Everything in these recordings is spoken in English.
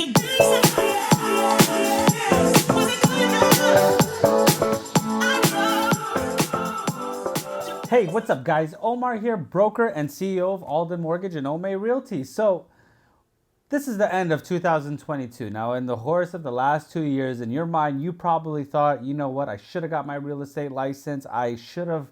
Hey, what's up, guys? Omar here, broker and CEO of Alden Mortgage and Ome Realty. So, this is the end of 2022. Now, in the course of the last 2 years, in your mind, you probably thought, you know what, I should have got my real estate license. I should have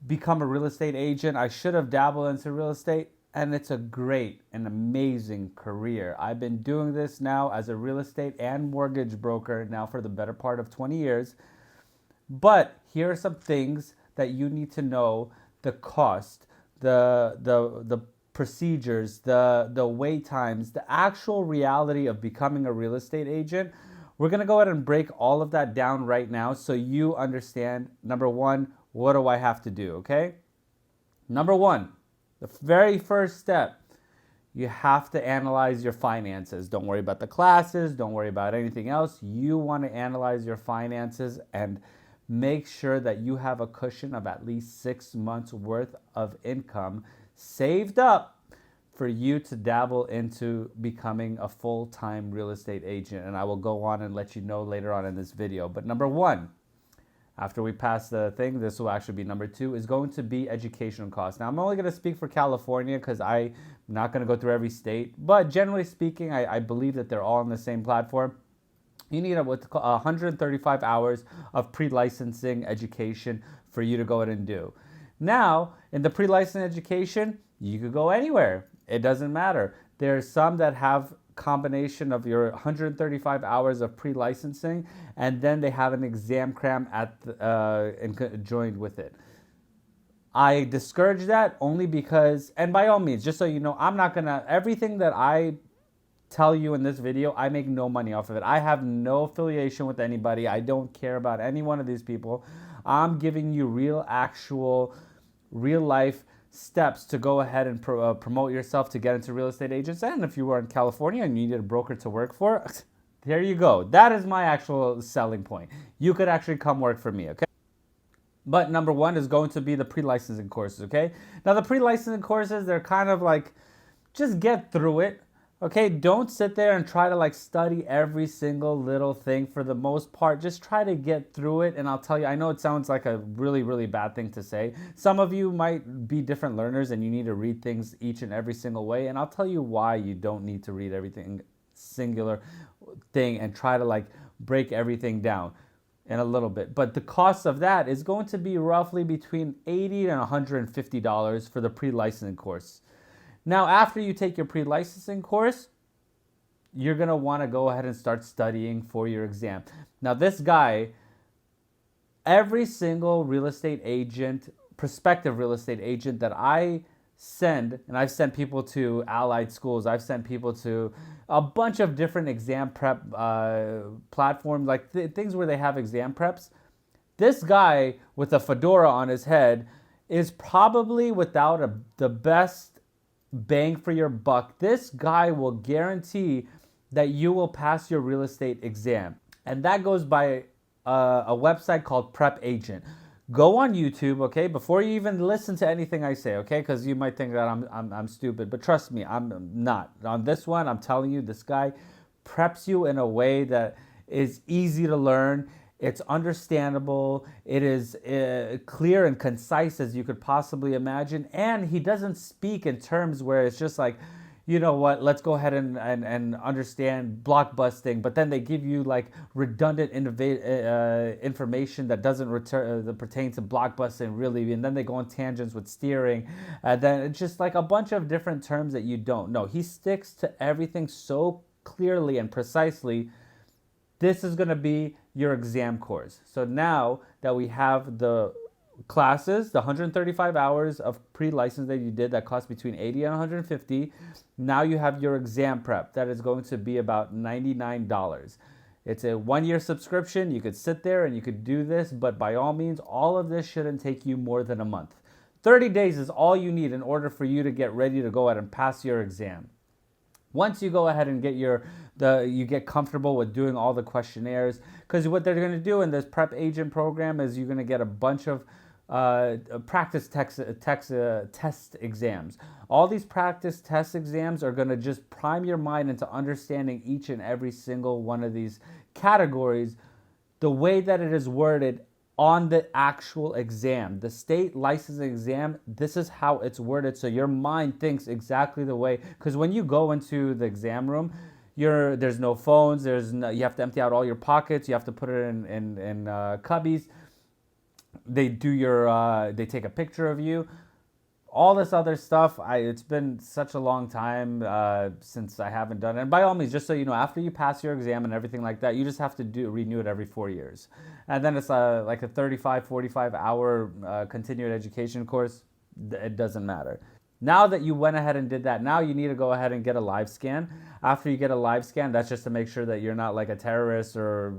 become a real estate agent. I should have dabbled into real estate. And it's a great and amazing career. I've been doing this now as a real estate and mortgage broker now for the better part of 20 years. But here are some things that you need to know: the cost, the procedures, the wait times, the actual reality of becoming a real estate agent. We're going to go ahead and break all of that down right now so you understand, number one, what do I have to do, okay? Number one, the very first step, you have to analyze your finances. Don't worry about the classes. Don't worry about anything else. You want to analyze your finances and make sure that you have a cushion of at least 6 months worth of income saved up for you to dabble into becoming a full-time real estate agent. And I will go on and let you know later on in this video. But number one, after we pass the thing, this will actually be number two, is going to be educational costs. Now, I'm only going to speak for California because I'm not going to go through every state. But generally speaking, I believe that they're all on the same platform. You need what's called 135 hours of pre-licensing education for you to go ahead and do. Now, in the pre-licensing education, you could go anywhere. It doesn't matter. There's some that have combination of your 135 hours of pre-licensing, and then they have an exam cram joined with it. I discourage that only because, and by all means, just so you know, I'm not gonna, everything that I tell you in this video, I make no money off of it. I have no affiliation with anybody. I don't care about any one of these people. I'm giving you real life steps to go ahead and promote yourself to get into real estate agents. And if you were in California and you needed a broker to work for, there you go. That is my actual selling point. You could actually come work for me, okay? But number one is going to be the pre-licensing courses, okay? Now, the pre-licensing courses, they're kind of like, just get through it. Okay, don't sit there and try to like study every single little thing. For the most part, just try to get through it. And I'll tell you, I know it sounds like a really, really bad thing to say. Some of you might be different learners and you need to read things each and every single way. And I'll tell you why you don't need to read everything singular thing and try to like break everything down in a little bit. But the cost of that is going to be roughly between $80 and $150 for the pre-licensing course. Now, after you take your pre-licensing course, you're going to want to go ahead and start studying for your exam. Now, this guy, every single real estate agent, prospective real estate agent that I send, and I've sent people to allied schools, I've sent people to a bunch of different exam prep platforms, like things where they have exam preps. This guy with a fedora on his head is probably without the best bang for your buck. This guy will guarantee that you will pass your real estate exam. And that goes by a website called Prep Agent. Go on YouTube, okay, before you even listen to anything I say, okay, because you might think that I'm stupid, but trust me, I'm not. On this one, I'm telling you, this guy preps you in a way that is easy to learn. It's understandable. It is clear and concise as you could possibly imagine. And he doesn't speak in terms where it's just like, you know what, let's go ahead and understand blockbusting. But then they give you like redundant information that doesn't pertain to blockbusting really. And then they go on tangents with steering. And then it's just like a bunch of different terms that you don't know. He sticks to everything so clearly and precisely. This is going to be your exam course. So now that we have the classes, the 135 hours of pre-license that you did that cost between $80 and $150, now you have your exam prep that is going to be about $99. It's a 1-year subscription. You could sit there and you could do this, but by all means, all of this shouldn't take you more than a month. 30 days is all you need in order for you to get ready to go ahead and pass your exam. Once you go ahead and get you get comfortable with doing all the questionnaires, because what they're going to do in this prep agent program is you're going to get a bunch of practice test exams. All these practice test exams are going to just prime your mind into understanding each and every single one of these categories, the way that it is worded on the actual exam. The state licensing exam, this is how it's worded, so your mind thinks exactly the way. Because when you go into the exam room, there's no phones, you have to empty out all your pockets, you have to put it in cubbies. They take a picture of you, all this other stuff. It's been such a long time since I haven't done it. And by all means, just so you know, after you pass your exam and everything like that, you just have to renew it every 4 years. And then it's like a 35, 45 hour continuing education course. It doesn't matter. Now that you went ahead and did that, now you need to go ahead and get a live scan. After you get a live scan, that's just to make sure that you're not like a terrorist or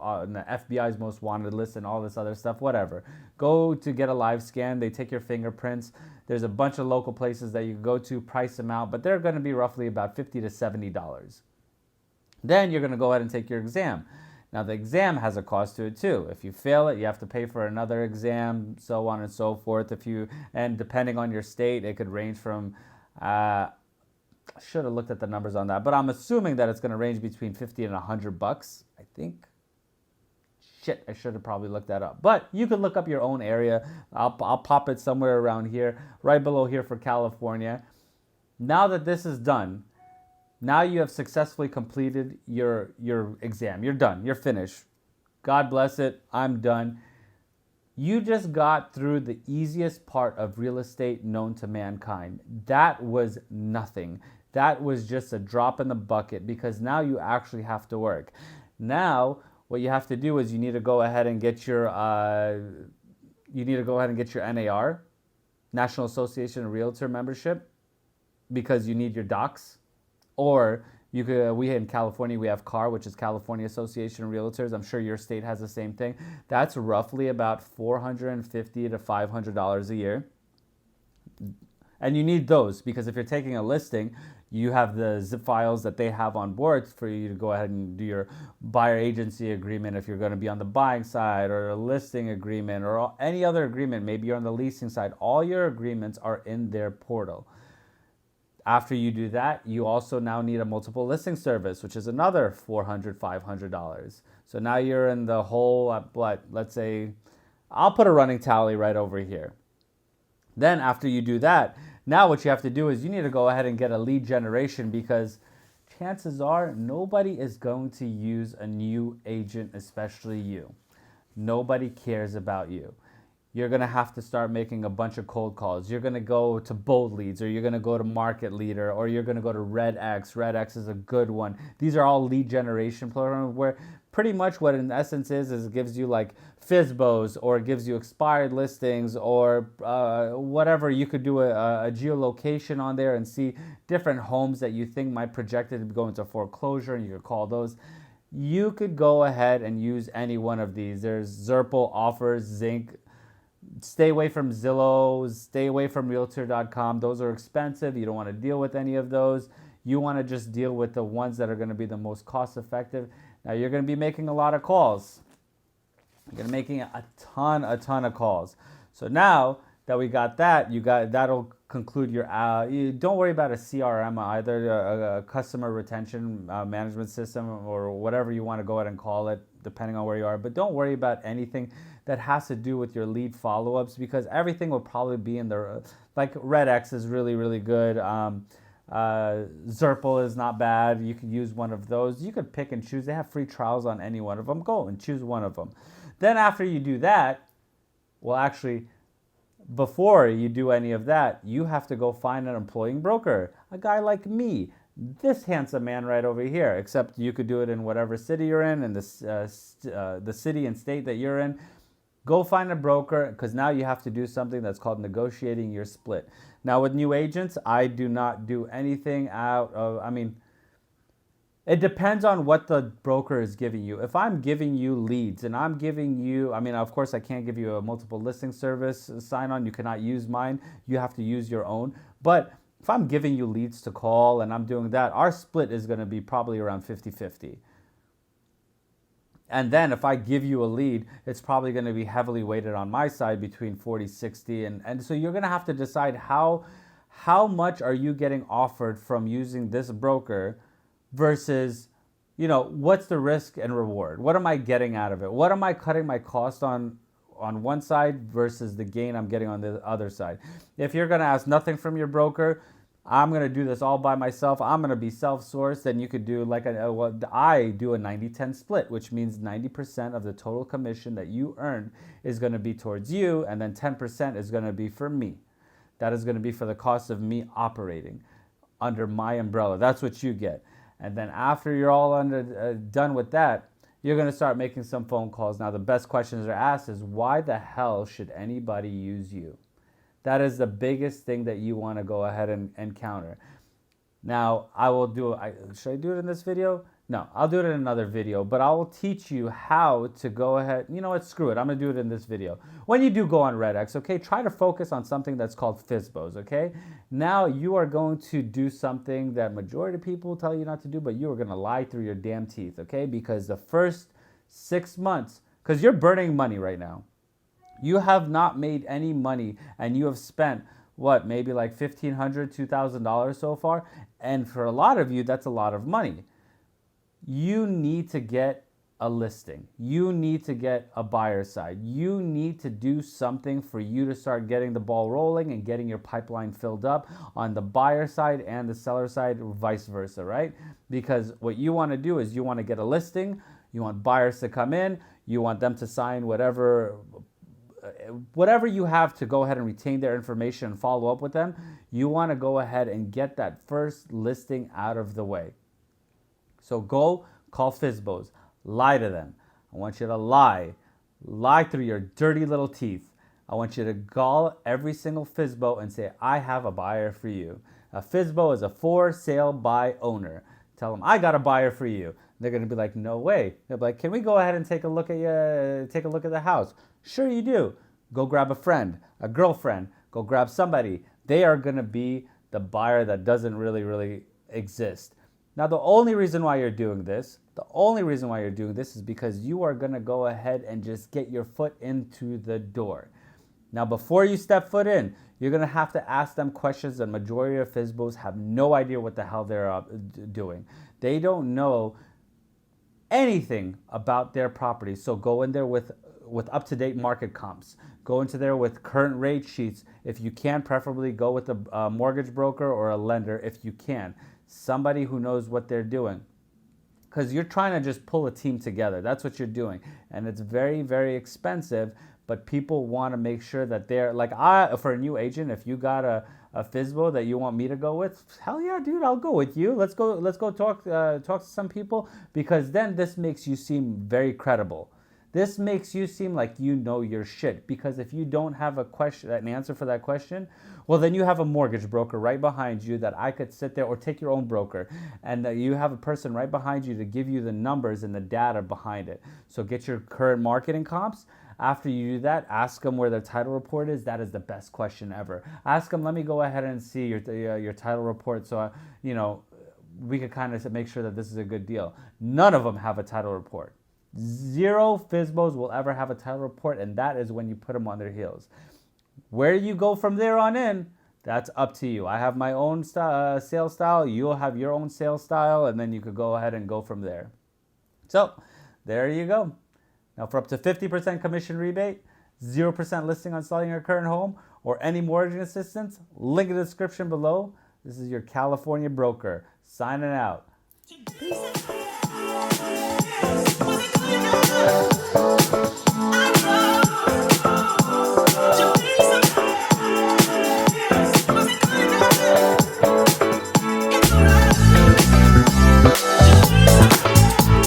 on the FBI's most wanted list and all this other stuff, whatever. Go to get a live scan. They take your fingerprints. There's a bunch of local places that you can go to, price them out, but they're going to be roughly about $50 to $70. Then you're going to go ahead and take your exam. Now, the exam has a cost to it too. If you fail it, you have to pay for another exam, so on and so forth. And depending on your state, it could range from, I should have looked at the numbers on that, but I'm assuming that it's going to range between $50 and $100, I think. Shit, I should have probably looked that up. But you can look up your own area. I'll pop it somewhere around here, right below here for California. Now that this is done, now you have successfully completed your exam. You're done. You're finished. God bless it. I'm done. You just got through the easiest part of real estate known to mankind. That was nothing. That was just a drop in the bucket because now you actually have to work. Now, what you have to do is you need to go ahead and get your NAR, National Association of Realtor membership, because you need your docs. Or we in California, we have CAR, which is California Association of Realtors. I'm sure your state has the same thing. That's roughly about $450 to $500 a year. And you need those because if you're taking a listing, you have the zip files that they have on board for you to go ahead and do your buyer agency agreement if you're going to be on the buying side, or a listing agreement, or any other agreement. Maybe you're on the leasing side. All your agreements are in their portal. After you do that, you also now need a multiple listing service, which is another $400, $500. So now you're in the whole, let's say, I'll put a running tally right over here. Then after you do that, now what you have to do is you need to go ahead and get a lead generation, because chances are nobody is going to use a new agent, especially you. Nobody cares about you. You're going to have to start making a bunch of cold calls. You're going to go to Bold Leads, or you're going to go to Market Leader, or you're going to go to Red X. Red X is a good one. These are all lead generation programs where pretty much what in essence is it gives you like FSBOs, or it gives you expired listings, or whatever. You could do a geolocation on there and see different homes that you think might projected to go into foreclosure, and you could call those. You could go ahead and use any one of these. There's Zerpal, Offers, Zinc. Stay away from Zillow, stay away from Realtor.com. Those are expensive. You don't want to deal with any of those. You want to just deal with the ones that are going to be the most cost effective. Now you're going to be making a lot of calls. You're going to be making a ton of calls. So now that we got that, that'll conclude your, you don't worry about a CRM either, a customer retention management system, or whatever you want to go ahead and call it, depending on where you are. But don't worry about anything that has to do with your lead follow-ups, because everything will probably be in the, like Red X is really, really good. Zerpal is not bad. You could use one of those. You could pick and choose. They have free trials on any one of them. Go and choose one of them. Then after you do that, well, actually, before you do any of that, you have to go find an employing broker, a guy like me, this handsome man right over here, except you could do it in whatever city you're in, and the city and state that you're in. Go find a broker, because now you have to do something that's called negotiating your split. Now with new agents, I do not do anything out of, it depends on what the broker is giving you. If I'm giving you leads and I'm giving you, of course I can't give you a multiple listing service sign on. You cannot use mine. You have to use your own. But if I'm giving you leads to call and I'm doing that, our split is going to be probably around 50-50. And then if I give you a lead, it's probably going to be heavily weighted on my side between 40, 60. And so you're going to have to decide how much are you getting offered from using this broker versus, what's the risk and reward? What am I getting out of it? What am I cutting my cost on one side versus the gain I'm getting on the other side? If you're going to ask nothing from your broker, I'm going to do this all by myself, I'm going to be self-sourced, then you could do I do a 90-10 split, which means 90% of the total commission that you earn is going to be towards you, and then 10% is going to be for me. That is going to be for the cost of me operating under my umbrella. That's what you get. And then after you're all done with that, you're going to start making some phone calls. Now, the best questions are asked is, why the hell should anybody use you? That is the biggest thing that you want to go ahead and counter. Now, should I do it in this video? No, I'll do it in another video, but I will teach you how to go ahead. You know what? Screw it. I'm going to do it in this video. When you do go on RedX, okay, try to focus on something that's called FSBOs, okay? Now you are going to do something that majority of people tell you not to do, but you are going to lie through your damn teeth, okay? Because the first 6 months, because you're burning money right now. You have not made any money, and you have spent, maybe like $1,500, $2,000 so far? And for a lot of you, that's a lot of money. You need to get a listing. You need to get a buyer side. You need to do something for you to start getting the ball rolling and getting your pipeline filled up on the buyer side and the seller side, vice versa, right? Because what you want to do is you want to get a listing. You want buyers to come in. You want them to sign whatever you have to go ahead and retain their information and follow up with them. You want to go ahead and get that first listing out of the way. So go call FSBOs, lie to them. I want you to lie through your dirty little teeth. I want you to call every single FSBO and say, I have a buyer for you. A FSBO is a for sale by owner. Tell them, I got a buyer for you. They're going to be like, no way. They'll be like, can we go ahead and take a look at the house? Sure you do. Go grab a friend, a girlfriend, go grab somebody. They are going to be the buyer that doesn't really exist. Now, the only reason why you're doing this is because you are going to go ahead and just get your foot into the door. Now, before you step foot in, you're going to have to ask them questions that majority of FSBOs have no idea what the hell they're doing. They don't know anything about their property. So go in there with up-to-date market comps. Go into there with current rate sheets. If you can, preferably go with a mortgage broker or a lender if you can. Somebody who knows what they're doing. Because you're trying to just pull a team together. That's what you're doing. And it's very, very expensive, but people want to make sure that they're, for a new agent, if you got a FSBO that you want me to go with, hell yeah, dude, I'll go with you. Let's go talk to some people, because then this makes you seem very credible. This makes you seem like you know your shit, because if you don't have an answer for that question, well, then you have a mortgage broker right behind you that I could sit there, or take your own broker, and you have a person right behind you to give you the numbers and the data behind it. So get your current marketing comps. After you do that, ask them where their title report is. That is the best question ever. Ask them, let me go ahead and see your title report, so we could kind of make sure that this is a good deal. None of them have a title report. 0 FSBOs will ever have a title report, and that is when you put them on their heels. Where you go from there on in, that's up to you. I have my own sales style. You'll have your own sales style, and then you could go ahead and go from there. So there you go. Now, for up to 50% commission rebate, 0% listing on selling your current home, or any mortgage assistance, link in the description below. This is your California broker signing out. Peace.